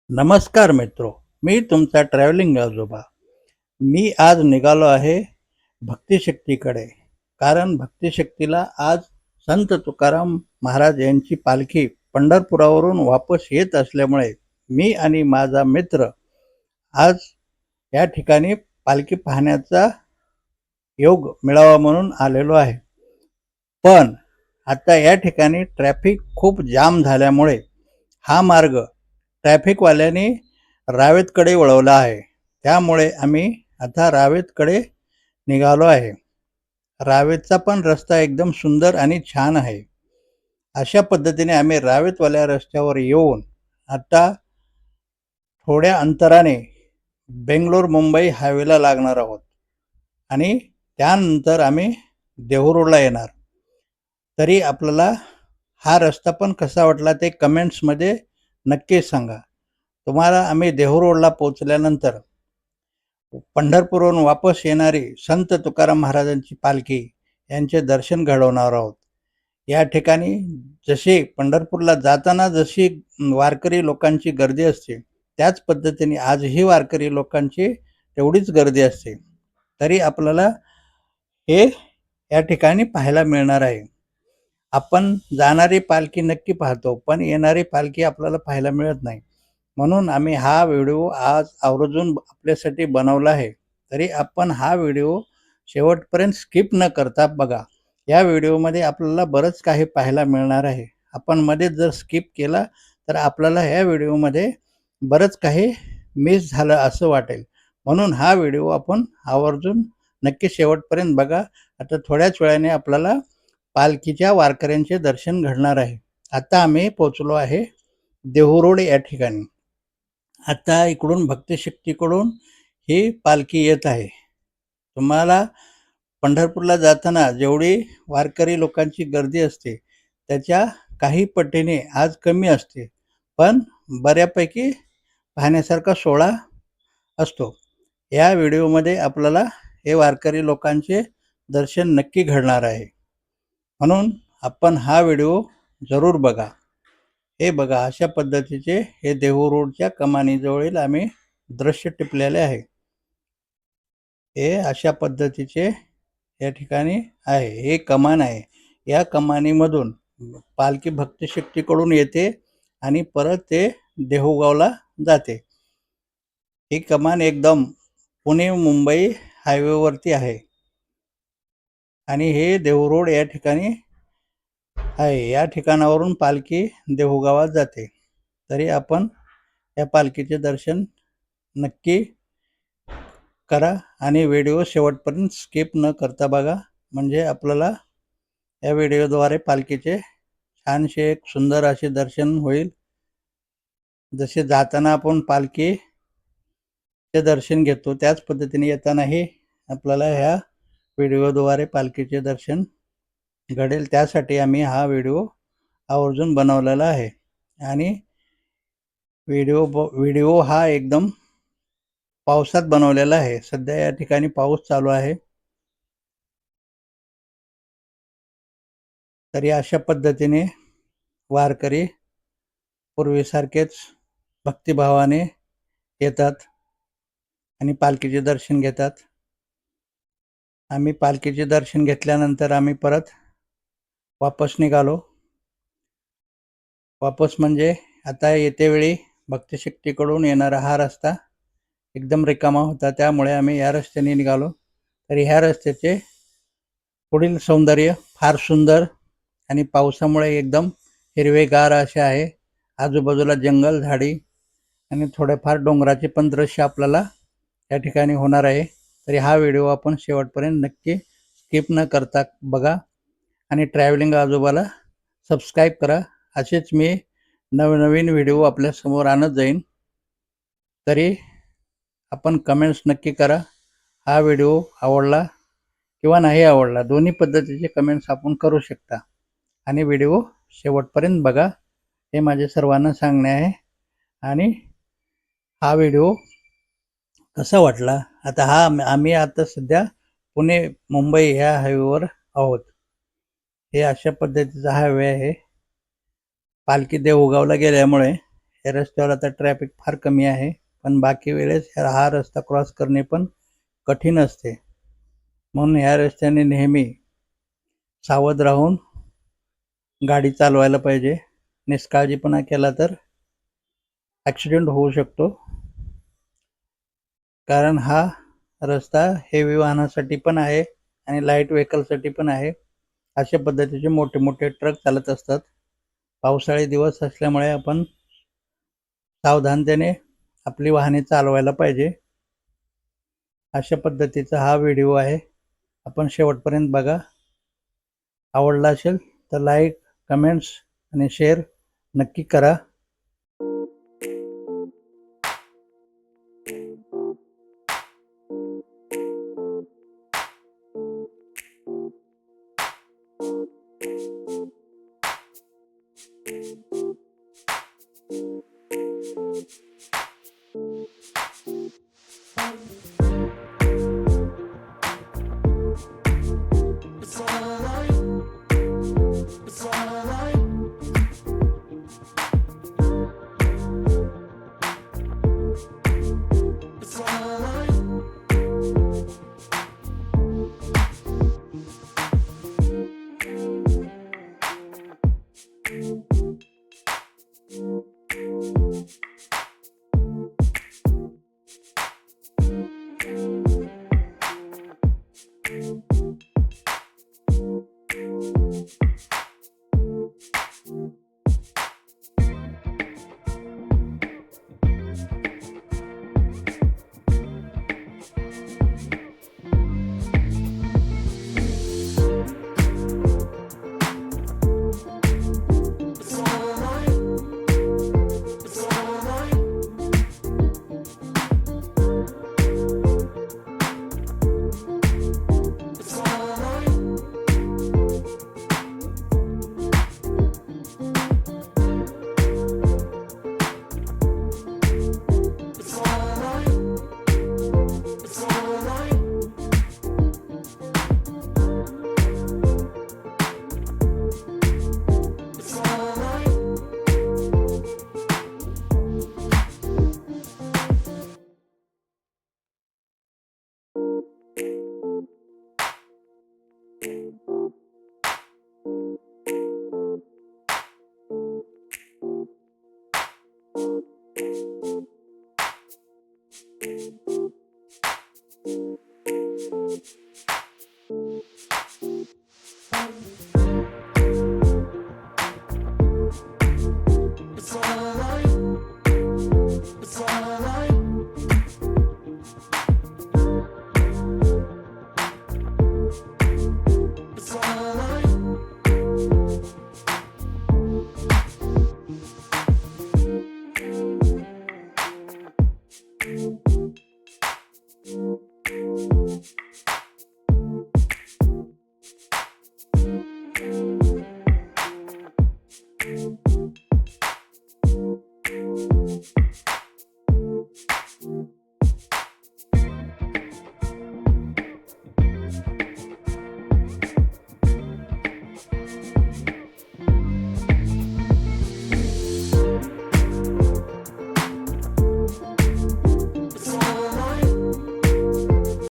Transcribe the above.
नमस्कार मित्रो, मी तुमचा ट्रॅव्हलिंग आजोबा. मी आज निघालो आहे भक्तिशक्तीकडे. कारण भक्तिशक्तीला आज संत तुकाराम महाराज यांची पालखी पंढरपुरावरून वापस येत असल्यामुळे मी आणि माझा मित्र आज या ठिकाणी पालखी पाहण्याचा योग मिळावा म्हणून आलेलो आहे. पण आता या ठिकाणी ट्रॅफिक खूप जाम झाल्यामुळे हा मार्ग ट्रॅफिकवाल्यांनी रावेतकडे वळवला आहे. त्यामुळे आम्ही आता रावेतकडे निघालो आहे. रावेतचा पण रस्ता एकदम सुंदर आणि छान आहे. अशा पद्धतीने आम्ही रावेतवाल्या रस्त्यावर येऊन आता थोड्या अंतराने बेंगलोर मुंबई हायवेला लागणार आहोत आणि त्यानंतर आम्ही देहू रोडला येणार. तरी आपल्याला हा रस्ता पण कसा वाटला ते कमेंट्समध्ये नक्की सांगा. तुम्हाला आम्ही देहू रोडला पोहोचल्यानंतर पंढरपूरहून वापस येणारी संत तुकाराम महाराजांची पालखी यांचे दर्शन घडवणार आहोत. या ठिकाणी जशी पंढरपूरला जाताना जशी वारकरी लोकांची गर्दी असते त्याच पद्धतीने आजही वारकरी लोकांची तेवढीच गर्दी असते. तरी आपल्याला हे या ठिकाणी पाहायला मिळणार आहे. आपण जाणारी पालखी नक्की पाहतो, पण येणारी पालखी आपल्याला पाहायला मिळत नाही. म्हणून आम्ही हा व्हिडिओ आज आवर्जून आपल्यासाठी बनवला आहे. तरी आपण हा व्हिडिओ शेवटपर्यंत स्किप न करता बघा. या व्हिडिओमध्ये आपल्याला बरंच काही पाहायला मिळणार आहे. आपण मध्येच जर स्किप केला तर आपल्याला ह्या व्हिडिओमध्ये बरंच काही मिस झालं असं वाटेल. म्हणून हा व्हिडिओ आपण आवर्जून नक्की शेवटपर्यंत बघा. आता थोड्याच वेळाने आपल्याला पालखीच्या वारकऱ्यांचे दर्शन घडणार आहे. आता आम्ही पोहोचलो आहे देहू रोड या ठिकाणी. आता इकडून भक्तिशक्तीकडून ही पालखी येत आहे. तुम्हाला पंढरपूरला जाताना जेवढी वारकरी लोकांची गर्दी असते त्याच्या काही पटीने आज कमी असते, पण बऱ्यापैकी पाहण्यासारखा सोहळा असतो. या व्हिडिओमध्ये आपल्याला हे वारकरी लोकांचे दर्शन नक्की घडणार आहे. म्हणून आपण हा व्हिडिओ जरूर बघा. हे बघा, अशा पद्धतीचे हे देहू रोडच्या कमानीजवळील आम्ही दृश्य टिपलेले आहे. हे अशा पद्धतीचे या ठिकाणी आहे. हे कमान आहे. या कमानीमधून पालखी भक्तिशक्तीकडून येते आणि परत ते देहूगावला जाते. ही कमान एकदम पुणे मुंबई हायवेवरती आहे आणि हे देहू रोड या ठिकाणी आहे. या ठिकाणावरून पालखी देहूगावात जाते. तरी आपण या पालखीचे दर्शन नक्की करा आणि व्हिडिओ शेवटपर्यंत स्किप न करता बघा. म्हणजे आपल्याला या व्हिडिओद्वारे पालखीचे छानसे एक सुंदर असे दर्शन होईल. जसे जाताना आपण पालखीचे दर्शन घेतो त्याच पद्धतीने येतानाही आपल्याला ह्या व्हिडिओद्वारे पालखीचे दर्शन घडेल. त्यासाठी आम्ही हा व्हिडिओ आवर्जून बनवलेला आहे. आणि व्हिडिओ हा एकदम पावसात बनवलेला आहे. सध्या या ठिकाणी पाऊस चालू आहे. तरी अशा पद्धतीने वारकरी पूर्वीसारखेच भक्तिभावाने येतात आणि पालखीचे दर्शन घेतात. आम्ही पालखीचे दर्शन घेतल्यानंतर आम्ही परत वापस निघालो. वापस म्हणजे आता येतेवेळी भक्तिशक्तीकडून येणारा हा रस्ता एकदम रिकामा होता, त्यामुळे आम्ही या रस्त्याने निघालो. तरी ह्या रस्त्याचे पुढील सौंदर्य फार सुंदर आणि पावसामुळे एकदम हिरवेगार असे आहे. आजूबाजूला जंगल, झाडी आणि थोडेफार डोंगराचे पण दृश्य आपल्याला या ठिकाणी होणार आहे. तरी हा व्हिडिओ आपण शेवटपर्यंत नक्की स्किप न करता बघा आणि ट्रॅव्हलिंग आजोबाला सबस्क्राईब करा. असेच मी नवनवीन व्हिडिओ आपल्यासमोर आणत जाईन. तरी आपण कमेंट्स नक्की करा. हा व्हिडिओ आवडला किंवा नाही आवडला, दोन्ही पद्धतीचे कमेंट्स आपण करू शकता. आणि व्हिडिओ शेवटपर्यंत बघा, हे माझे सर्वांना सांगणे आहे. आणि हा व्हिडिओ कसा वाटला, आता आम्ही आता सध्या पुणे मुंबई ह्या हायवेवर आहोत. हे अशा पद्धतीचा हायवे आहे. पालखी देहूगावला गेल्यामुळे या रस्त्यावर आता ट्रॅफिक फार कमी आहे, पण बाकी वेळेस हा रस्ता क्रॉस करणे पण कठीण असते. म्हणून ह्या रस्त्याने नेहमी सावध राहून गाडी चालवायला पाहिजे. निष्काळजीपणा केला तर ॲक्सिडेंट होऊ शकतो. कारण हा रस्ता हेवी वाहनासाठी पण आहे आणि लाईट व्हेकलसाठी पण आहे. अशा पद्धतीचे मोठे मोठे ट्रक चालत असतात. पावसाळी दिवस असल्यामुळे आपण सावधानतेने आपली वाहने चालवायला पाहिजे. अशा पद्धतीचा हा व्हिडिओ आहे. आपण शेवटपर्यंत बघा. आवडला असेल तर लाईक, कमेंट्स आणि शेअर नक्की करा.